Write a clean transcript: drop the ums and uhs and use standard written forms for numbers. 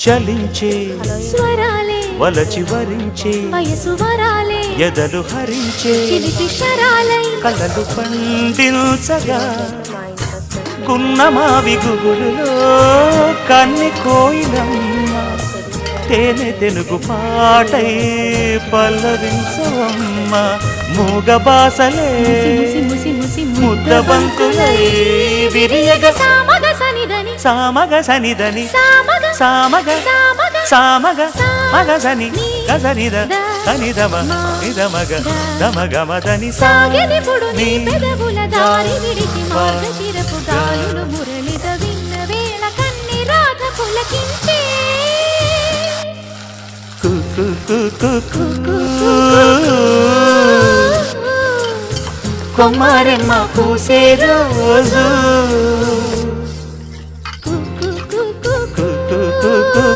చలించే స్వరాలే వలచి వరించే వయసు వరాలే ఎదలు హరించే చిలిపి శరాలై కలలు పండించగా గున్నమావి గుగులులో కన్ని కోయిలమ్మ తేనె తెనుగు పాటై పల్లవించవమ్మ మూగ బాసలే ముద్ద బంకులై విరియగ సామగ సనిదని సామగ సనిదని సామగ సామగ సామగ సామగ మగ సని గసనిద సనిదమ నిదమగ దమగమదని సాగెదిపుడు నీ పెదవుల దారి విడిచి మార్గశిరపు గాలులు మురళిత విన్న వేళ కన్ని రాధ పులకించే కొమ్మారెమ్మ పూసే రోజు